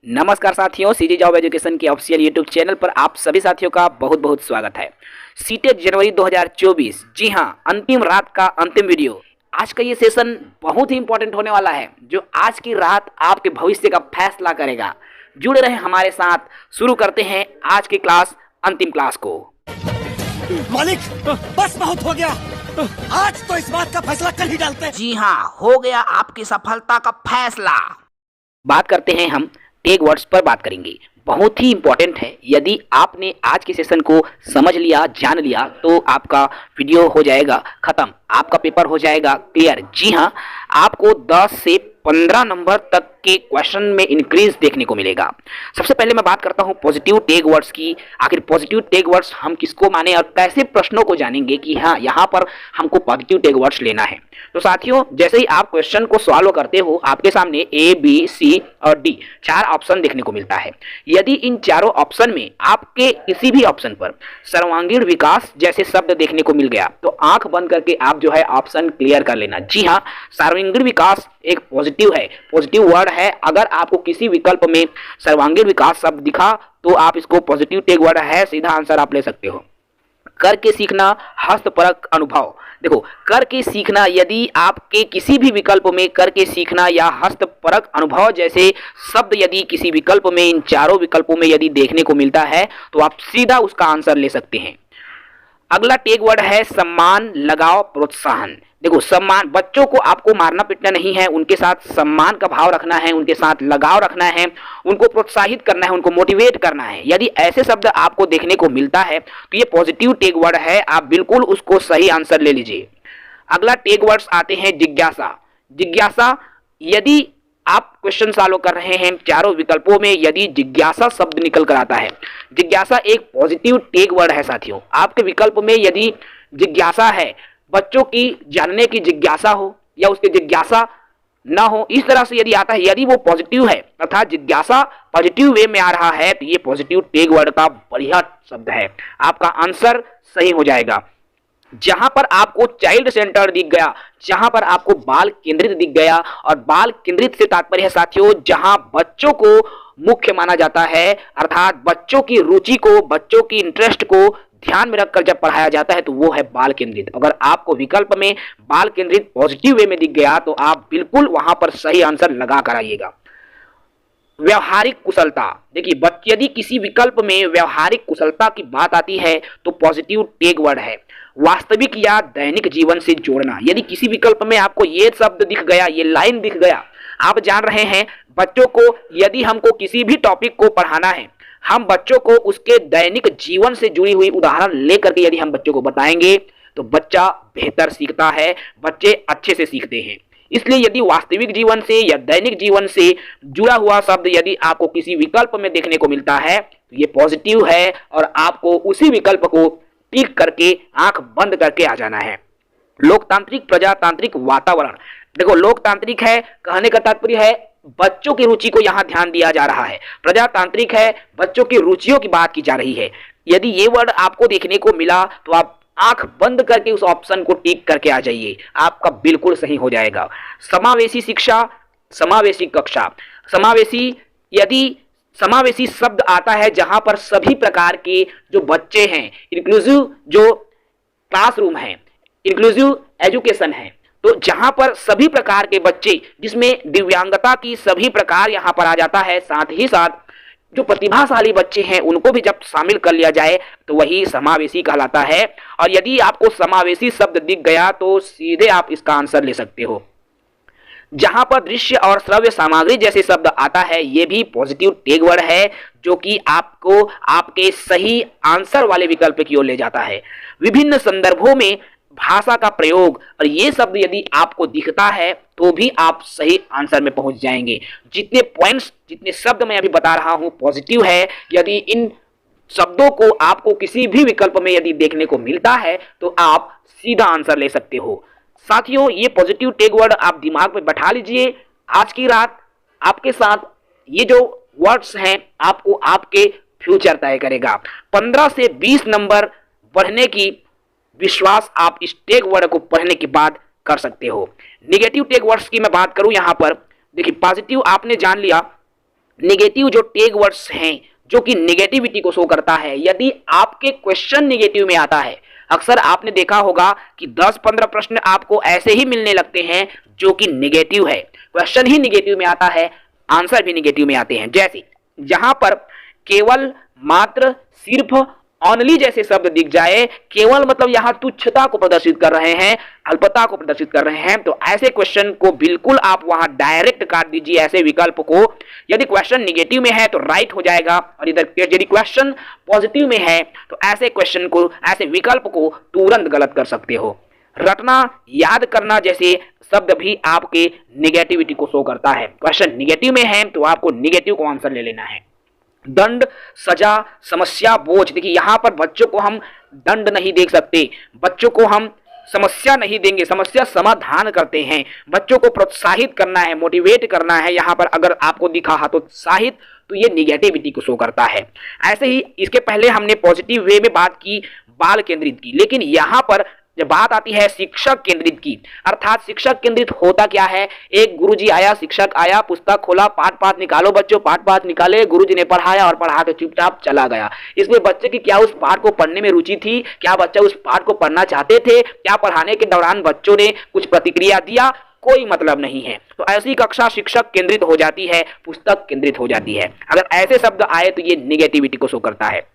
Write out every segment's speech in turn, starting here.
नमस्कार साथियों, CG job education के ऑफिशियल यूट्यूब चैनल पर आप सभी साथियों का बहुत बहुत स्वागत है। सीटेट जनवरी 2024, जी हां, अंतिम रात का अंतिम वीडियो। आज का ये सेशन बहुत ही इंपॉर्टेंट होने वाला है, जो आज की रात आपके भविष्य का फैसला करेगा। जुड़े रहे हमारे साथ। शुरू करते हैं आज की क्लास, अंतिम क्लास को। मालिक, बस बहुत हो गया। आज तो इस बात का फैसला कर ही डालते हैं। जी हाँ, हो गया आपकी सफलता का फैसला। बात करते हैं हम टेग वर्ड्स पर बात करेंगे। बहुत ही इंपॉर्टेंट है। यदि आपने आज के सेशन को समझ लिया, जान लिया, तो आपका वीडियो हो जाएगा खत्म, आपका पेपर हो जाएगा क्लियर। जी हाँ, आपको 10 से 15 नंबर तक के क्वेश्चन में इंक्रीज देखने को मिलेगा। सबसे पहले मैं बात करता हूं पॉजिटिव टेग वर्ड्स की। आखिर पॉजिटिव टेग वर्ड्स हम किसको माने और कैसे प्रश्नों को जानेंगे कि हाँ, यहाँ पर हमको पॉजिटिव टेग वर्ड्स लेना है। तो साथियों, जैसे ही आप क्वेश्चन को सॉल्व करते हो, आपके सामने ए, बी, सी और डी 4 ऑप्शन देखने को मिलता है। यदि इन चारों ऑप्शन में आपके किसी भी ऑप्शन पर सर्वांगीण विकास जैसे शब्द देखने को मिल गया, तो आंख बंद करके आप जो है ऑप्शन क्लियर कर लेना। जी हाँ, सर्वांगीण विकास एक पॉजिटिव है, पॉजिटिव वर्ड है। अगर आपको किसी विकल्प में सर्वांगीण विकास शब्द दिखा तो आप इसको पॉजिटिव टेग वर्ड है, सीधा आंसर आप ले सकते हो। करके सीखना, हस्तपरक अनुभव। देखो, करके सीखना, यदि आपके किसी भी विकल्प में करके सीखना या हस्तपरक अनुभव जैसे शब्द यदि किसी विकल्प में, इन चारों विकल्पों में यदि देखने को मिलता है, तो आप सीधा उसका आंसर ले सकते हैं। अगला टेग वर्ड है सम्मान, लगाव, प्रोत्साहन। देखो, सम्मान, बच्चों को आपको मारना पीटना नहीं है, उनके साथ सम्मान का भाव रखना है, उनके साथ लगाव रखना है, उनको प्रोत्साहित करना है, उनको मोटिवेट करना है। यदि ऐसे शब्द आपको देखने को मिलता है तो ये पॉजिटिव टेग वर्ड है, आप बिल्कुल उसको सही आंसर ले लीजिए। अगला टेग वर्ड्स आते हैं जिज्ञासा। जिज्ञासा, यदि आप क्वेश्चन सॉल्व कर रहे हैं, चारों विकल्पों में यदि जिज्ञासा शब्द निकल कर आता है, जिज्ञासा एक पॉजिटिव टेग वर्ड है साथियों। आपके विकल्प में यदि जिज्ञासा है, बच्चों की जानने की जिज्ञासा हो या उसकी जिज्ञासा ना हो, इस तरह से यदि आता है, यदि वो पॉजिटिव है अर्थात जिज्ञासा पॉजिटिव वे में आ रहा है, तो ये पॉजिटिव टेग वर्ड का बढ़िया शब्द है, आपका आंसर सही हो जाएगा। जहां पर आपको चाइल्ड सेंटर दिख गया, जहां पर आपको बाल केंद्रित दिख गया, और बाल केंद्रित से तात्पर्य है साथियों जहां बच्चों को मुख्य माना जाता है, अर्थात बच्चों की रुचि को, बच्चों की इंटरेस्ट को ध्यान में रखकर जब पढ़ाया जाता है, तो वो है बाल केंद्रित। अगर आपको विकल्प में बाल केंद्रित पॉजिटिव वे में दिख गया, तो आप बिल्कुल वहां पर सही आंसर लगा कर आइएगा। व्यवहारिक कुशलता, देखिए, यदि किसी विकल्प में व्यवहारिक कुशलता की बात आती है तो पॉजिटिव टेग वर्ड है। वास्तविक या दैनिक जीवन से जोड़ना, यदि किसी विकल्प में आपको ये शब्द दिख गया, ये लाइन दिख गया, आप जान रहे हैं बच्चों को यदि हमको किसी भी टॉपिक को पढ़ाना है, हम बच्चों को उसके दैनिक जीवन से जुड़ी हुई उदाहरण लेकर के यदि हम बच्चों को बताएंगे, तो बच्चा बेहतर सीखता है, बच्चे अच्छे से सीखते हैं। इसलिए यदि वास्तविक जीवन से या दैनिक जीवन से जुड़ा हुआ शब्द यदि आपको किसी विकल्प में देखने को मिलता है, तो ये पॉजिटिव है और आपको उसी विकल्प को टिक करके आंख बंद करके आ जाना है। लोकतांत्रिक प्रजातांत्रिक वातावरण, देखो, लोकतांत्रिक है, कहने का तात्पर्य है बच्चों की रुचि को यहां ध्यान दिया जा रहा है। प्रजातांत्रिक है, बच्चों की रुचियों की बात की जा रही है। यदि ये वर्ड आपको देखने को मिला, तो आप आंख बंद करके उस ऑप्शन को टिक करके आ जाइए, आपका बिल्कुल सही हो जाएगा। समावेशी शिक्षा, समावेशी कक्षा। समावेशी, यदि समावेशी शब्द आता है जहां पर सभी प्रकार के जो बच्चे हैं, इंक्लूसिव जो क्लासरूम है, इंक्लूसिव एजुकेशन है, तो जहां पर सभी प्रकार के बच्चे, जिसमें दिव्यांगता की सभी प्रकार यहां पर आ जाता है, साथ ही साथ जो प्रतिभाशाली बच्चे हैं उनको भी जब शामिल कर लिया जाए, तो वही समावेशी कहलाता है। और यदि आपको समावेशी शब्द दिख गया, तो सीधे आप इसका आंसर ले सकते हो। जहां पर दृश्य और श्रव्य सामग्री जैसे शब्द आता है, ये भी पॉजिटिव टेग वर्ड है, जो कि आपको आपके सही आंसर वाले विकल्प की ओर ले जाता है। विभिन्न संदर्भों में भाषा का प्रयोग, और ये शब्द यदि आपको दिखता है तो भी आप सही आंसर में पहुंच जाएंगे। जितने पॉइंट्स, जितने शब्द मैं अभी बता रहा हूं पॉजिटिव है, यदि इन शब्दों को आपको किसी भी विकल्प में यदि देखने को मिलता है, तो आप सीधा आंसर ले सकते हो। साथियों, ये पॉजिटिव टेग वर्ड आप दिमाग में बैठा लीजिए। आज की रात आपके साथ ये जो वर्ड्स हैं, आपको आपके फ्यूचर तय करेगा। 15 से 20 नंबर बढ़ने की विश्वास आप इस टेग वर्ड को पढ़ने के बाद कर सकते हो। नेगेटिव टेग वर्ड्स की मैं बात करूं, यहां पर देखिए, पॉजिटिव आपने जान लिया, नेगेटिव जो टैग वर्ड्स हैं जो कि नेगेटिविटी को शो करता है, यदि आपके क्वेश्चन नेगेटिव में आता है, अक्सर आपने देखा होगा कि 10-15 प्रश्न आपको ऐसे ही मिलने लगते हैं जो कि नेगेटिव है, क्वेश्चन ही नेगेटिव में आता है, आंसर भी नेगेटिव में आते हैं। जैसे जहां पर केवल, मात्र, सिर्फ, ऑनली जैसे शब्द दिख जाए, केवल मतलब यहां तुच्छता को प्रदर्शित कर रहे हैं, अल्पता को प्रदर्शित कर रहे हैं, तो ऐसे क्वेश्चन को बिल्कुल आप वहां डायरेक्ट काट दीजिए। ऐसे विकल्प को, यदि क्वेश्चन निगेटिव में है तो राइट हो जाएगा, और इधर यदि क्वेश्चन पॉजिटिव में है तो ऐसे क्वेश्चन को, ऐसे विकल्प को तुरंत गलत कर सकते हो। रटना, याद करना जैसे शब्द भी आपके निगेटिविटी को शो करता है। क्वेश्चन निगेटिव में है तो आपको निगेटिव को आंसर ले लेना है। दंड, सजा, समस्या, बोझ, देखिए यहां पर बच्चों को हम दंड नहीं दे सकते, बच्चों को हम समस्या नहीं देंगे, समस्या समाधान करते हैं। बच्चों को प्रोत्साहित करना है, मोटिवेट करना है। यहां पर अगर आपको दिखा हतोत्साहित तो ये निगेटिविटी को शो करता है। ऐसे ही इसके पहले हमने पॉजिटिव वे में बात की, बाल केंद्रित की, लेकिन यहां पर जब बात आती है शिक्षक केंद्रित की, अर्थात शिक्षक केंद्रित होता क्या है, एक गुरुजी आया, शिक्षक आया, पुस्तक खोला, पाठ पाठ निकालो बच्चों, पाठ पाठ निकाले, गुरुजी ने पढ़ाया और पढ़ा के चुपचाप चला गया। इसमें बच्चे की क्या उस पाठ को पढ़ने में रुचि थी, क्या बच्चा उस पाठ को पढ़ना चाहते थे, क्या पढ़ाने के दौरान बच्चों ने कुछ प्रतिक्रिया दिया, कोई मतलब नहीं है। तो ऐसी कक्षा शिक्षक केंद्रित हो जाती है, पुस्तक केंद्रित हो जाती है। अगर ऐसे शब्द आए तो ये निगेटिविटी को शो करता है।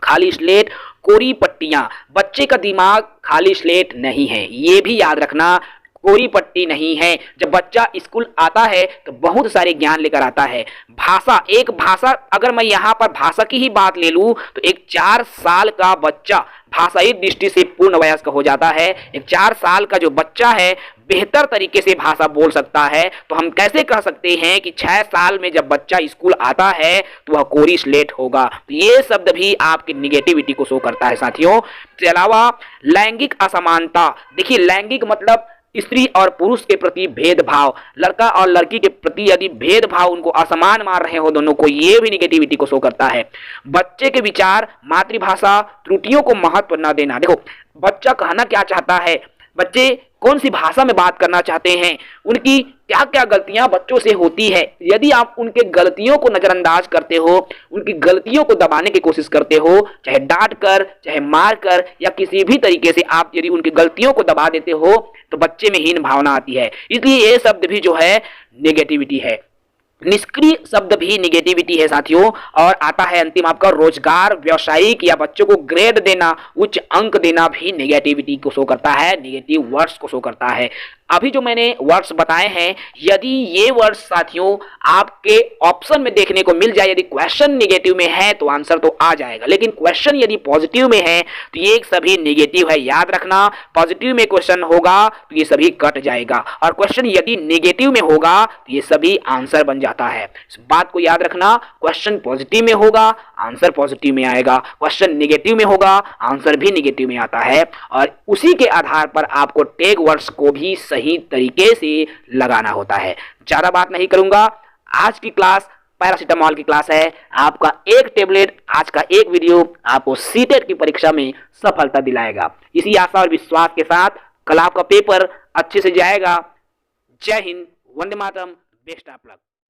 खाली स्लेट, कोरी पट्टियां, बच्चे का दिमाग खाली स्लेट नहीं है, ये भी याद रखना, कोरी पट्टी नहीं है। जब बच्चा स्कूल आता है तो बहुत सारे ज्ञान लेकर आता है। भाषा, एक भाषा, अगर मैं यहाँ पर भाषा की ही बात ले लूँ तो एक 4 साल का बच्चा भाषाई दृष्टि से पूर्ण वयस्क हो जाता है। एक 4 साल का जो बच्चा है बेहतर तरीके से भाषा बोल सकता है। तो हम कैसे कह सकते हैं कि 6 साल में जब बच्चा स्कूल आता है तो वह कोरी स्लेट होगा। तो ये शब्द भी आपकी निगेटिविटी को शो करता है साथियों। इसके अलावा लैंगिक असमानता, देखिए लैंगिक मतलब स्त्री और पुरुष के प्रति भेदभाव, लड़का और लड़की के प्रति यदि भेदभाव, उनको असमान मान रहे हो दोनों को, ये भी निगेटिविटी को शो करता है। बच्चे के विचार, मातृभाषा, त्रुटियों को महत्व न देना, देखो बच्चा कहना क्या चाहता है, बच्चे कौन सी भाषा में बात करना चाहते हैं, उनकी क्या क्या गलतियां बच्चों से होती है, यदि आप उनके गलतियों को नजरअंदाज करते हो, उनकी गलतियों को दबाने की कोशिश करते हो, चाहे डांट कर, चाहे मार कर, या किसी भी तरीके से आप यदि उनकी गलतियों को दबा देते हो तो बच्चे में हीन भावना आती है। इसलिए ये शब्द भी जो है नेगेटिविटी है। निष्क्रिय शब्द भी निगेटिविटी है साथियों। और आता है अंतिम आपका रोजगार, व्यावसायिक या बच्चों को ग्रेड देना, उच्च अंक देना भी निगेटिविटी को शो करता है, निगेटिव वर्ड्स को शो करता है। अभी जो मैंने वर्ड्स बताए हैं, यदि ये वर्ड्स साथियों आपके ऑप्शन में देखने को मिल जाए, यदि क्वेश्चन निगेटिव में है तो आंसर तो आ जाएगा, लेकिन क्वेश्चन यदि पॉजिटिव में है तो ये सभी निगेटिव है, याद रखना। पॉजिटिव में क्वेश्चन होगा तो ये सभी कट जाएगा, और क्वेश्चन यदि निगेटिव में होगा तो ये सभी आंसर बन जाता है। इस बात को याद रखना, क्वेश्चन पॉजिटिव में होगा आंसर पॉजिटिव में आएगा, क्वेश्चन निगेटिव में होगा आंसर भी निगेटिव में आता है, और उसी के आधार पर आपको टैग वर्ड्स को भी सही तरीके से लगाना होता है। ज्यादा बात नहीं करूंगा, आज की क्लास पैरासिटामॉल की क्लास है। आपका एक टेबलेट, आज का एक वीडियो आपको सीटेट की परीक्षा में सफलता दिलाएगा। इसी आशा और विश्वास के साथ कल आपका पेपर अच्छे से जाएगा। जय Hind, Vande Mataram, best of luck.